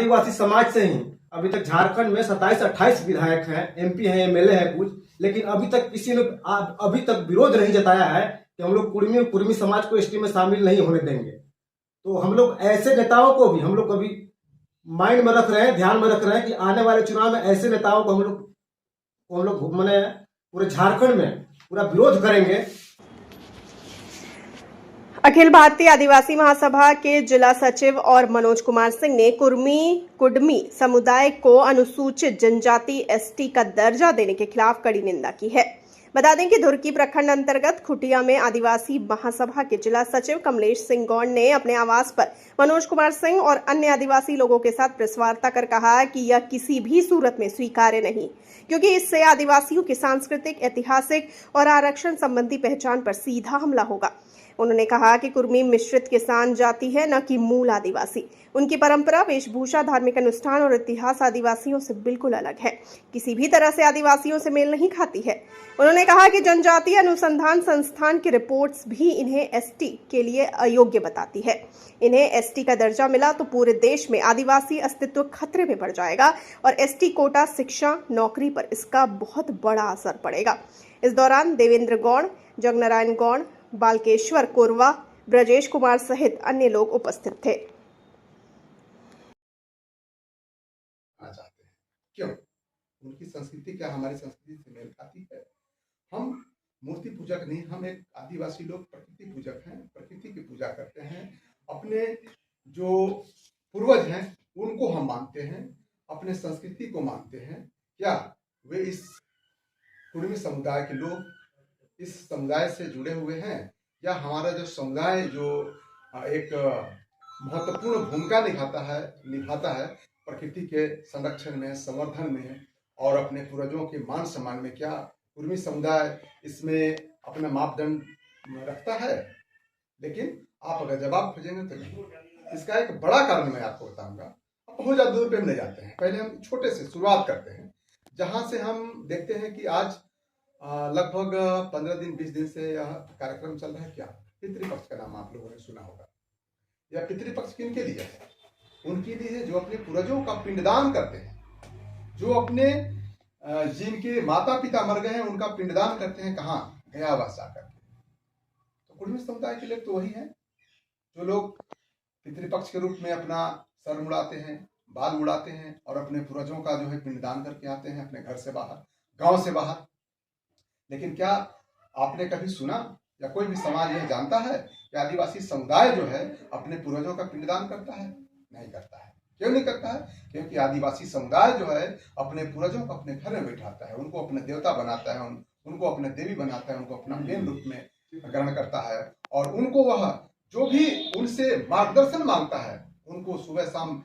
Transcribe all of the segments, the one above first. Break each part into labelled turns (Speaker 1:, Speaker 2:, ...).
Speaker 1: आदिवासी समाज से ही अभी तक झारखंड में 27-28 विधायक हैं, एमपी हैं, एमएलए हैं कुछ, लेकिन अभी तक किसी ने अभी तक विरोध नहीं जताया है कि हम लोग कुर्मी समाज को एसटी में शामिल नहीं होने देंगे। तो हम लोग ऐसे नेताओं को भी हम लोग कभी माइंड में रख रहे हैं, ध्यान में रख रहे हैं कि आने वाले चुनाव में ऐसे नेताओं को हम लोग मैंने पूरे झारखंड में पूरा विरोध करेंगे।
Speaker 2: अखिल भारतीय आदिवासी महासभा के जिला सचिव और मनोज कुमार सिंह ने कुडमी समुदाय को अनुसूचित जनजाति एसटी का दर्जा देने के खिलाफ कड़ी निंदा की है। बता दें कि धुर्की प्रखंड अंतर्गत खुटिया में आदिवासी महासभा के जिला सचिव कमलेश सिंह गौड़ ने अपने आवास पर मनोज कुमार सिंह और अन्य आदिवासी लोगों के साथ प्रेस वार्ता कर कहा कि यह किसी भी सूरत में स्वीकार्य नहीं, क्योंकि इससे आदिवासियों की सांस्कृतिक, ऐतिहासिक और आरक्षण संबंधी पहचान पर सीधा हमला होगा। उन्होंने कहा कि कुर्मी मिश्रित किसान जाति है, न कि मूल आदिवासी। उनकी परंपरा, वेशभूषा, धार्मिक अनुष्ठान और इतिहास आदिवासियों से बिल्कुल अलग है, किसी भी तरह से आदिवासियों से मेल नहीं खाती है। उन्होंने कहा कि जनजातीय अनुसंधान संस्थान की रिपोर्ट्स भी इन्हें एसटी के लिए अयोग्य बताती है। इन्हें एसटी का दर्जा मिला तो पूरे देश में आदिवासी अस्तित्व खतरे में पड़ जाएगा और एसटी कोटा, शिक्षा, नौकरी पर इसका बहुत बड़ा असर पड़ेगा। इस दौरान देवेंद्र गौड़, जगनारायण गौड़, बालकेश्वर कोरवा, ब्रजेश कुमार सहित अन्य लोग उपस्थित थे।
Speaker 3: क्यों? उनकी संस्कृति क्या हमारी संस्कृति से मेल खाती है? हम मूर्ति पूजक नहीं, हम एक आदिवासी लोग प्रकृति पूजक हैं, प्रकृति की पूजा करते हैं। अपने जो पूर्वज हैं उनको हम मानते हैं, अपने संस्कृति को मानते हैं। क्या वे इस कुर्मी समुदाय के लोग इस समुदाय से जुड़े हुए हैं, या हमारा जो समुदाय जो एक महत्वपूर्ण भूमिका निभाता है प्रकृति के संरक्षण में, संवर्धन में और अपने पूर्वजों के मान सम्मान में, क्या कुर्मी समुदाय इसमें अपना मापदंड रखता है? लेकिन आप अगर जवाब खोजेंगे तो नहीं। इसका एक बड़ा कारण मैं आपको बताऊंगा। अब बहुत ज्यादा दूर पे हम नहीं जाते हैं, पहले हम छोटे से शुरुआत करते हैं, जहां से हम देखते हैं कि आज लगभग 15 दिन 20 दिन से यह कार्यक्रम चल रहा है। क्या पितृपक्ष का नाम आप लोगों ने सुना होगा। यह पितृपक्ष किनके लिए है? उनके लिए है जो अपने पूर्वजों का पिंडदान करते हैं, जो अपने जिनके माता पिता मर गए हैं उनका पिंडदान करते हैं। कहाँ? गयावास जाकर के। तो कुर्मी समुदाय के लोग तो वही है जो लोग पितृपक्ष के रूप में अपना सर मुड़ाते हैं, बाल उड़ाते हैं और अपने पूर्वजों का जो है पिंडदान करके आते हैं अपने घर से बाहर, गांव से बाहर। लेकिन क्या आपने कभी सुना या कोई भी समाज यह जानता है कि आदिवासी समुदाय जो है अपने पूर्वजों का पिंडदान करता है? नहीं करता है। क्यों नहीं करता है? क्योंकि आदिवासी समुदाय जो है अपने पूर्वजों को अपने घर में बैठाता है, उनको अपने देवता बनाता है, उनको अपने देवी बनाता है, उनको अपना प्रेम रूप में ग्रहण करता है और उनको वह जो भी उनसे मार्गदर्शन मांगता है उनको सुबह शाम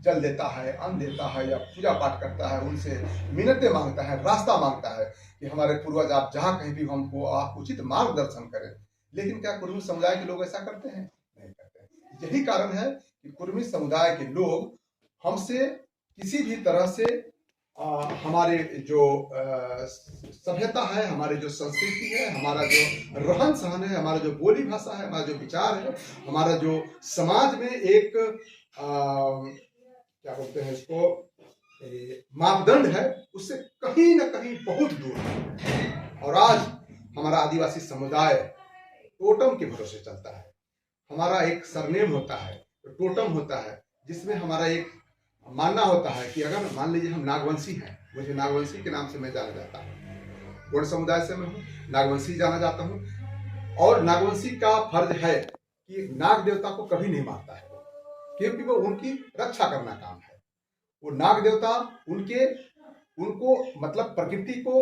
Speaker 3: जल देता है, अन्न देता है या पूजा पाठ करता है, उनसे मिन्नतें मांगता है, रास्ता मांगता है कि हमारे पूर्वज आप जहाँ कहीं भी हमको आप उचित मार्गदर्शन करें। लेकिन क्या कुर्मी समुदाय के लोग ऐसा करते हैं? नहीं करते। यही कारण है कि कुर्मी समुदाय के लोग हमसे किसी भी तरह से हमारे जो सभ्यता है, हमारे जो संस्कृति है, हमारा जो रहन सहन है, हमारा जो बोली भाषा है, हमारा जो विचार है, हमारा जो समाज में एक क्या बोलते हैं इसको मापदंड है, उससे कहीं ना कहीं बहुत दूर है। और आज हमारा आदिवासी समुदाय टोटम के भरोसे चलता है। हमारा एक सरनेम होता है, टोटम होता है, जिसमें हमारा एक मानना होता है कि अगर मान लीजिए हम नागवंशी हैं, मुझे नागवंशी के नाम से मैं जाना जाता हूँ, गौड़ समुदाय से मैं हूँ, नागवंशी जाना जाता हूँ। और नागवंशी का फर्ज है कि नाग देवता को कभी नहीं मारता है, क्योंकि वो उनकी रक्षा करना काम है। वो नाग देवता उनको मतलब प्रकृति को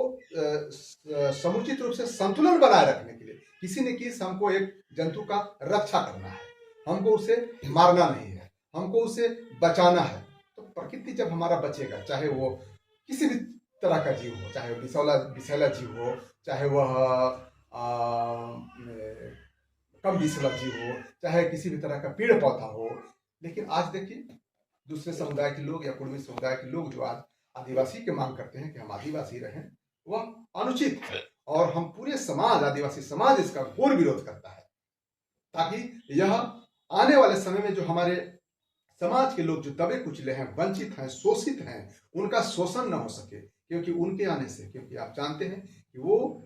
Speaker 3: समुचित रूप से संतुलन बनाए रखने के लिए किसी न किसी हमको एक जंतु का रक्षा करना है, हमको उसे मारना नहीं है, हमको उसे बचाना है। तो प्रकृति जब हमारा बचेगा, चाहे वो किसी भी तरह का जीव हो, चाहे विषैला जीव हो, चाहे वह कम विषैला जीव हो, चाहे किसी भी तरह का पेड़ पौधा हो। लेकिन आज देखिए दूसरे समुदाय के लोग या कुर्मी समुदाय के लोग जो आज आदिवासी की मांग करते हैं कि हम आदिवासी रहें, वह अनुचित है और हम पूरे समाज, आदिवासी समाज इसका घोर विरोध करता है, ताकि यह आने वाले समय में जो हमारे समाज के लोग जो दबे कुचले हैं, वंचित हैं, शोषित हैं, उनका शोषण न हो सके, क्योंकि उनके आने से, क्योंकि आप जानते हैं कि वो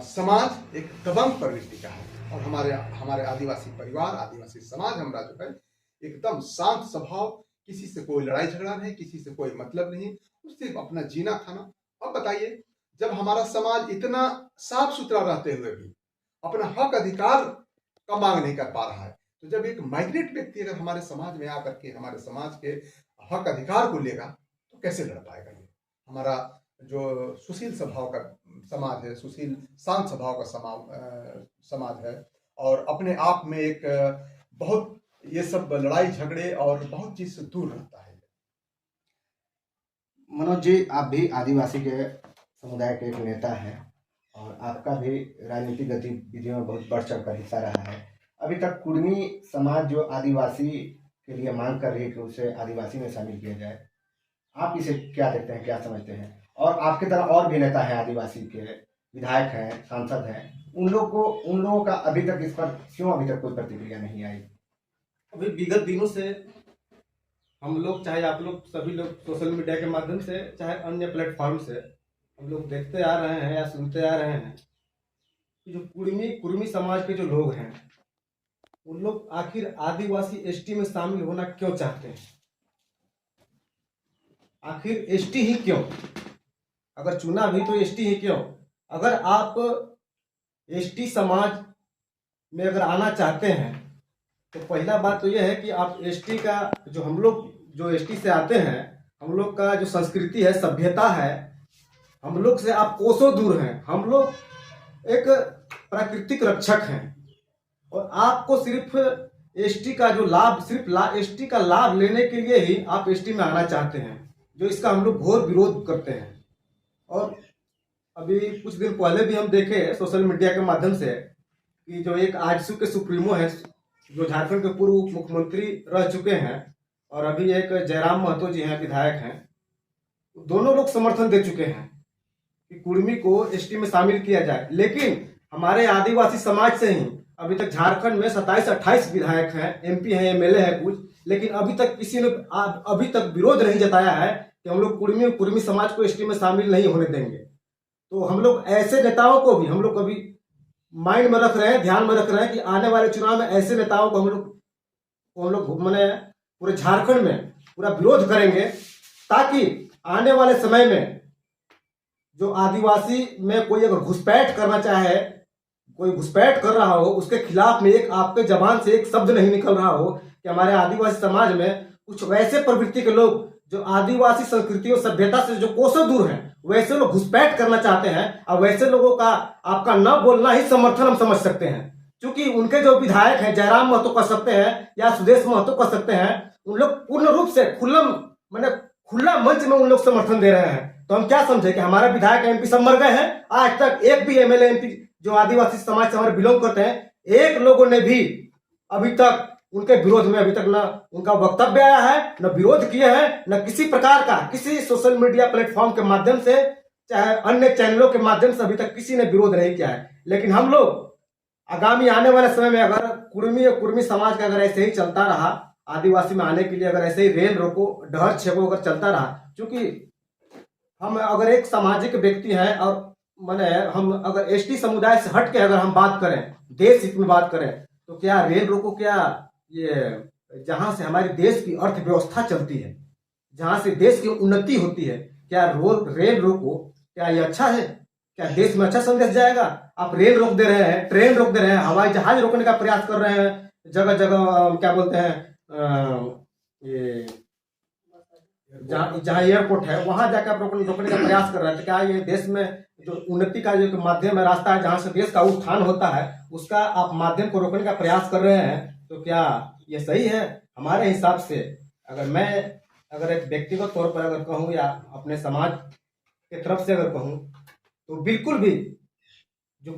Speaker 3: समाज एक दबंग प्रवृत्ति का है, और हमारे आदिवासी परिवार, आदिवासी समाज हमारा जो है एकदम शांत स्वभाव, किसी से कोई लड़ाई झगड़ा नहीं, किसी से कोई मतलब नहीं, उससे अपना जीना खाना। अब बताइए, जब हमारा समाज इतना साफ सुथरा रहते हुए भी अपना हक अधिकार का मांग नहीं कर पा रहा है, तो जब एक माइग्रेट व्यक्ति अगर हमारे समाज में आकर के हमारे समाज के हक अधिकार को लेगा, तो कैसे लड़ पाएगा ये? हमारा जो सुशील स्वभाव का समाज है, सुशील शांत स्वभाव का समाज है, और अपने आप में एक बहुत ये सब लड़ाई झगड़े और बहुत चीज से दूर रहता है।
Speaker 1: मनोज जी, आप भी आदिवासी के समुदाय के एक नेता हैं और आपका भी राजनीतिक गतिविधियों में बहुत बढ़ चढ़ कर हिस्सा रहा है। अभी तक कुर्मी समाज जो आदिवासी के लिए मांग कर रही है कि उसे आदिवासी में शामिल किया जाए, आप इसे क्या देखते हैं, क्या समझते हैं? और आपके तरह और भी नेता हैं, आदिवासी के विधायक हैं, सांसद हैं, उन लोगों का अभी तक इस पर क्यों अभी तक कोई प्रतिक्रिया नहीं आई? अभी विगत दिनों से हम लोग, चाहे आप लोग सभी लोग सोशल मीडिया के माध्यम से, चाहे अन्य प्लेटफॉर्म से, हम लोग देखते आ रहे हैं या सुनते आ रहे हैं कि जो कुर्मी समाज के जो लोग हैं, उन लोग आखिर आदिवासी एसटी में शामिल होना क्यों चाहते हैं? आखिर एसटी ही क्यों? अगर चुना भी तो एसटी ही क्यों? अगर आप एसटी समाज में अगर आना चाहते हैं तो पहला बात तो यह है कि आप एसटी का जो, हम लोग जो एसटी से आते हैं, हम लोग का जो संस्कृति है, सभ्यता है, हम लोग से आप कोसों दूर हैं। हम लोग एक प्राकृतिक रक्षक हैं और आपको सिर्फ एसटी का जो लाभ, सिर्फ एसटी का लाभ लेने के लिए ही आप एसटी में आना चाहते हैं, जो इसका हम लोग घोर विरोध करते हैं। और अभी कुछ दिन पहले भी हम देखे सोशल मीडिया के माध्यम से कि जो एक आजसू के सुप्रीमो है, जो झारखंड के पूर्व उप मुख्यमंत्री रह चुके हैं, और अभी एक जयराम महतो जी हैं, विधायक हैं, दोनों लोग समर्थन दे चुके हैं कि कुर्मी को एसटी में शामिल किया जाए। लेकिन हमारे आदिवासी समाज से ही अभी तक झारखंड में 27-28 विधायक हैं, एमपी हैं, एमएलए हैं कुछ, लेकिन अभी तक किसी ने अभी तक विरोध नहीं जताया है कि हम लोग कुर्मी समाज को एसटी में शामिल नहीं होने देंगे। तो हम लोग ऐसे नेताओं को भी हम लोग कभी माइंड में रख रहे हैं, ध्यान में रख रहे हैं कि आने वाले चुनाव में ऐसे नेताओं को हम लोग मैंने पूरे झारखंड में पूरा विरोध करेंगे, ताकि आने वाले समय में जो आदिवासी में कोई अगर घुसपैठ करना चाहे, कोई घुसपैठ कर रहा हो, उसके खिलाफ में एक आपके जबान से एक शब्द नहीं निकल रहा हो कि हमारे आदिवासी समाज में कुछ वैसे प्रवृत्ति के लोग जो आदिवासी संस्कृति और सभ्यता से जो कोसों दूर हैं, वैसे लोग घुसपैठ करना चाहते हैं। और वैसे लोगों का आपका न बोलना ही समर्थन हम समझ सकते हैं, क्योंकि उनके जो विधायक हैं, जयराम महतो कह सकते हैं या सुदेश महतो कह सकते हैं, उन लोग पूर्ण रूप से खुला मंच में उन लोग समर्थन दे रहे हैं। तो हम क्या समझे कि हमारे विधायक एमपी सब मर गए हैं? आज तक एक भी एमएलए एमपी जो आदिवासी समाज से हमारे बिलोंग करते हैं, एक लोगों ने भी अभी तक उनके विरोध में अभी तक न उनका वक्तव्य आया है, न विरोध किए हैं, न किसी प्रकार का किसी सोशल मीडिया प्लेटफॉर्म के माध्यम से, चाहे अन्य चैनलों के माध्यम से अभी तक किसी ने विरोध नहीं किया है। लेकिन हम लोग आगामी आने वाले समय में अगर कुर्मी समाज का अगर ऐसे ही चलता रहा, आदिवासी में आने के लिए अगर ऐसे ही रेल रोको, डहर छेको अगर चलता रहा, क्योंकि हम अगर एक सामाजिक व्यक्ति हैं और माने हम अगर एसटी समुदाय से हट के अगर हम बात करें, देश हित में बात करें, तो क्या रेल रोको, क्या ये जहां से हमारी देश की अर्थव्यवस्था चलती है, जहां से देश की उन्नति होती है, क्या रेल रोको क्या ये अच्छा है? क्या देश में अच्छा संदेश जाएगा? आप रेल रोक दे रहे हैं, ट्रेन रोक दे रहे हैं, हवाई जहाज रोकने का प्रयास कर रहे हैं, जगह जगह क्या बोलते हैं, ये जहाँ एयरपोर्ट है वहां जाकर आप रोकने का प्रयास कर रहे हैं। तो क्या ये देश में जो उन्नति का जो माध्यम है, रास्ता है, जहां से देश का उत्थान होता है, उसका आप माध्यम को रोकने का प्रयास कर रहे हैं? तो क्या ये सही है? हमारे हिसाब से अगर एक व्यक्तिगत तौर पर अगर कहूँ या अपने समाज के तरफ से अगर कहूँ, तो बिल्कुल भी जो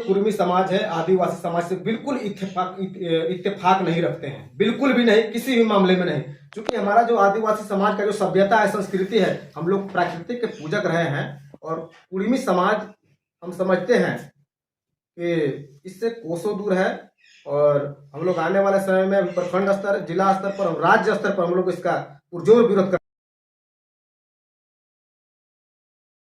Speaker 1: कुर्मी समाज है आदिवासी समाज से बिल्कुल इत्तेफाक नहीं रखते हैं, बिल्कुल भी नहीं, किसी भी मामले में नहीं। क्योंकि हमारा जो आदिवासी समाज का जो सभ्यता है, संस्कृति है, हम लोग प्राकृतिक के पूजक रहे हैं, और कुर्मी समाज हम समझते हैं कि इससे कोसों दूर है। और हम लोग आने वाले समय में अभी प्रखंड स्तर, जिला स्तर पर और राज्य स्तर पर हम लोग इसका पुरजोर विरोध कर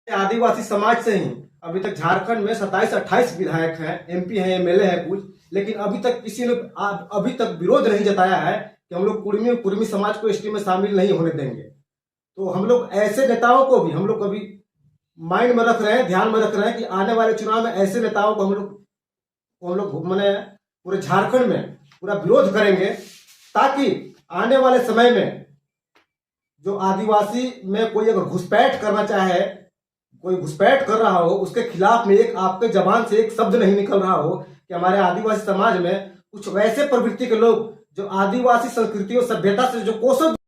Speaker 1: आदिवासी समाज से ही अभी तक झारखंड में 27-28 विधायक हैं, एमपी हैं, एमएलए हैं कुछ, लेकिन अभी तक किसी ने अभी तक विरोध नहीं जताया है कि हम लोग कुर्मी समाज को एसटी में शामिल नहीं होने देंगे। तो हम लोग ऐसे नेताओं को भी हम लोग अभी माइंड में रख रहे हैं, ध्यान में रख रहे हैं कि आने वाले चुनाव में ऐसे नेताओं को हम लोग मैंने पूरे झारखंड में पूरा विरोध करेंगे, ताकि आने वाले समय में जो आदिवासी में कोई अगर घुसपैठ करना चाहे, कोई घुसपैठ कर रहा हो, उसके खिलाफ में एक आपके जबान से एक शब्द नहीं निकल रहा हो कि हमारे आदिवासी समाज में कुछ वैसे प्रवृत्ति के लोग जो आदिवासी संस्कृति और सभ्यता से जो कोसों